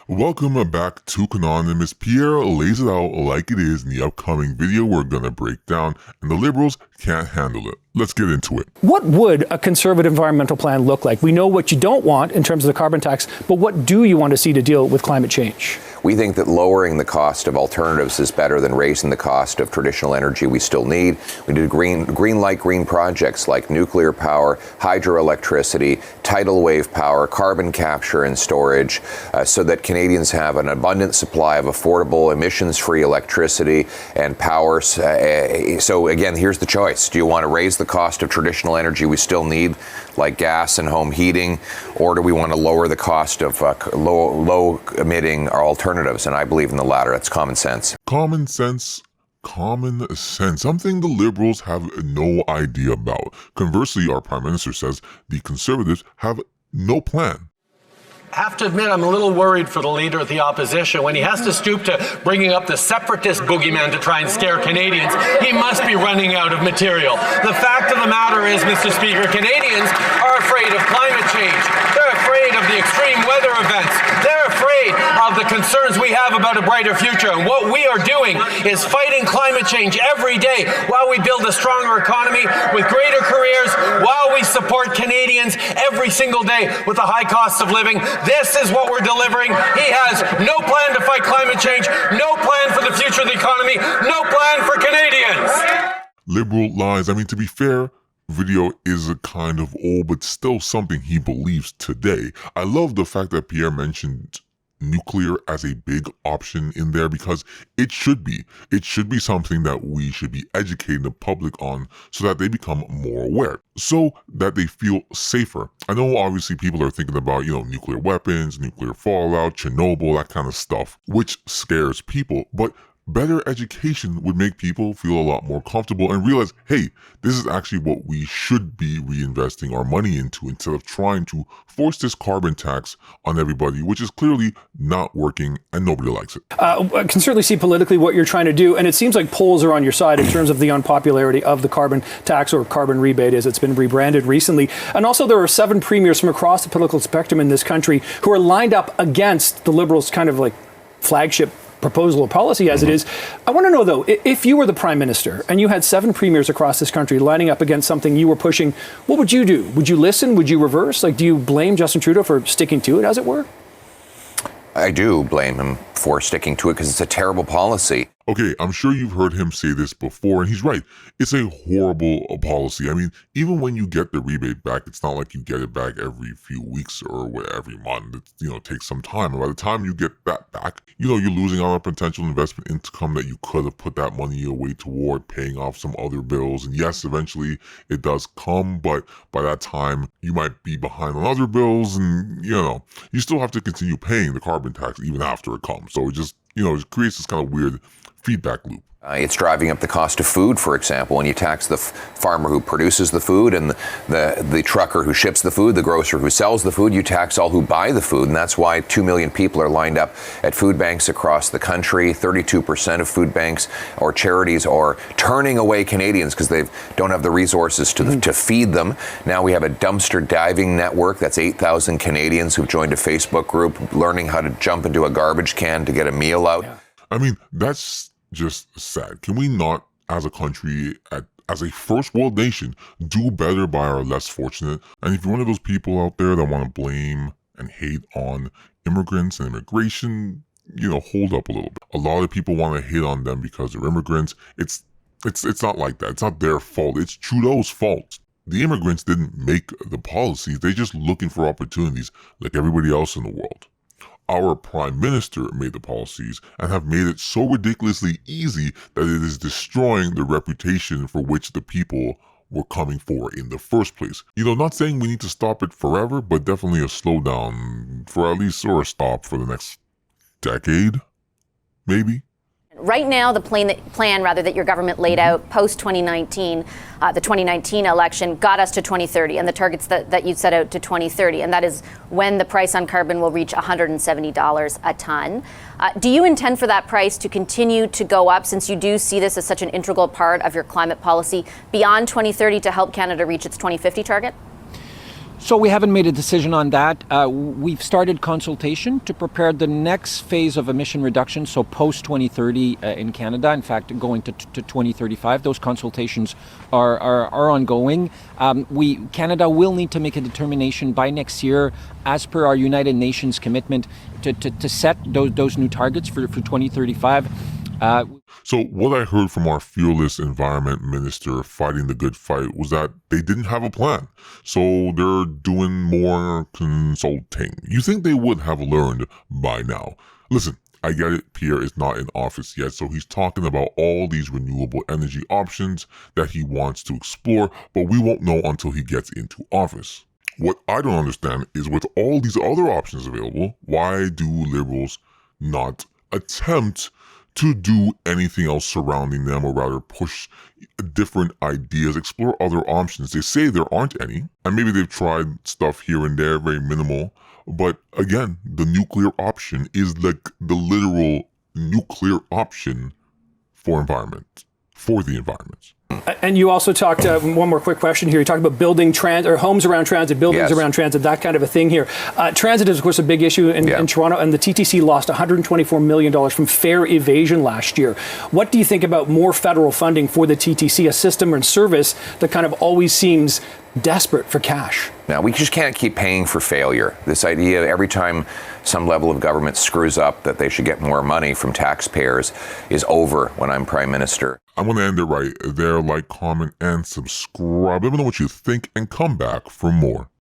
Welcome back to Canonymous. Pierre lays it out like it is in the upcoming video we're gonna break down, and the Liberals can't handle it. Let's get into it. What would a conservative environmental plan look like? We know what you don't want in terms of the carbon tax, but what do you want to see to deal with climate change? We think that lowering the cost of alternatives is better than raising the cost of traditional energy we still need. We need green projects like nuclear power, hydroelectricity, tidal wave power, carbon capture and storage, so that Canadians have an abundant supply of affordable, emissions-free electricity and power. So again, here's the choice. Do you want to raise the cost of traditional energy we still need, like gas and home heating, or do we want to lower the cost of low-emitting alternatives? And I believe in the latter. That's common sense. Common sense. Something the Liberals have no idea about. Conversely, our Prime Minister says the Conservatives have no plan. I have to admit, I'm a little worried for the Leader of the Opposition. When he has to stoop to bringing up the separatist boogeyman to try and scare Canadians, he must be running out of material. The fact of the matter is, Mr. Speaker, Canadians are afraid of climate change. They're afraid of the extreme weather events. They're afraid of the concerns we have about a brighter future. And what we are doing is fighting climate change every day while we build a stronger economy with greater careers, while we support Canadians every single day with the high costs of living. This is what we're delivering. He has no plan to fight climate change, no plan for the future of the economy, no plan for Canadians. Liberal lies. I mean, to be fair, video is a kind of old, but still something he believes today. I love the fact that Pierre mentioned nuclear as a big option in there, because it should be something that we should be educating the public on, so that they become more aware, so that they feel safer. I know obviously people are thinking about, nuclear weapons, nuclear fallout, Chernobyl, that kind of stuff, which scares people, but better education would make people feel a lot more comfortable and realize, hey, this is actually what we should be reinvesting our money into, instead of trying to force this carbon tax on everybody, which is clearly not working and nobody likes it. I can certainly see politically what you're trying to do, and it seems like polls are on your side in terms of the unpopularity of the carbon tax, or carbon rebate as it's been rebranded recently. And also there are 7 premiers from across the political spectrum in this country who are lined up against the Liberals' kind of like flagship proposal or policy as it is. I want to know, though, if you were the Prime Minister and you had 7 premiers across this country lining up against something you were pushing, what would you do? Would you listen? Would you reverse? Do you blame Justin Trudeau for sticking to it, as it were? I do blame him for sticking to it, because it's a terrible policy. Okay, I'm sure you've heard him say this before, and he's right. It's a horrible policy. I mean, even when you get the rebate back, it's not like you get it back every few weeks or every month. It takes some time. And by the time you get that back, you're losing out on potential investment income that you could have put that money away toward paying off some other bills. And yes, eventually it does come, but by that time you might be behind on other bills, and you still have to continue paying the carbon tax even after it comes. So it just, it creates this kind of weird feedback loop. It's driving up the cost of food, for example. When you tax the farmer who produces the food and the trucker who ships the food, the grocer who sells the food, you tax all who buy the food. And that's why 2 million people are lined up at food banks across the country. 32% of food banks or charities are turning away Canadians because they don't have the resources to feed them. Now we have a dumpster diving network. That's 8,000 Canadians who've joined a Facebook group learning how to jump into a garbage can to get a meal out. Yeah. I mean, that's just sad. Can we not, as a country, as a first world nation, do better by our less fortunate? And if you're one of those people out there that want to blame and hate on immigrants and immigration, hold up a little bit. A lot of people want to hate on them because they're immigrants. It's not like that. It's not their fault. It's Trudeau's fault. The immigrants didn't make the policies. They're just looking for opportunities like everybody else in the world. Our Prime Minister made the policies and have made it so ridiculously easy that it is destroying the reputation for which the people were coming for in the first place. Not saying we need to stop it forever, but definitely a slowdown for at least, or a stop for the next decade, maybe. Right now, the plan that your government laid out post-2019, the 2019 election, got us to 2030 and the targets that you set out to 2030. And that is when the price on carbon will reach $170 a ton. Do you intend for that price to continue to go up, since you do see this as such an integral part of your climate policy beyond 2030 to help Canada reach its 2050 target? So we haven't made a decision on that. We've started consultation to prepare the next phase of emission reduction, so post-2030 in Canada, in fact, going to 2035. Those consultations are ongoing. Canada will need to make a determination by next year, as per our United Nations commitment, to set those new targets for 2035. So what I heard from our fearless environment minister fighting the good fight was that they didn't have a plan. So they're doing more consulting. You think they would have learned by now. Listen, I get it, Pierre is not in office yet, so he's talking about all these renewable energy options that he wants to explore, but we won't know until he gets into office. What I don't understand is with all these other options available, why do Liberals not attempt to do anything else surrounding them, or rather push different ideas, explore other options? They say there aren't any, and maybe they've tried stuff here and there, very minimal, but again, the nuclear option is like the literal nuclear option for the environment. And you also talked, one more quick question here, you talked about building homes around transit, buildings Yes. around transit, that kind of a thing here. Transit is, of course, a big issue in Toronto, and the TTC lost $124 million from fare evasion last year. What do you think about more federal funding for the TTC, a system and service that kind of always seems desperate for cash? Now, we just can't keep paying for failure. This idea every time some level of government screws up that they should get more money from taxpayers is over when I'm Prime Minister. I'm going to end it right there. Like, comment, and subscribe. Let me know what you think and come back for more.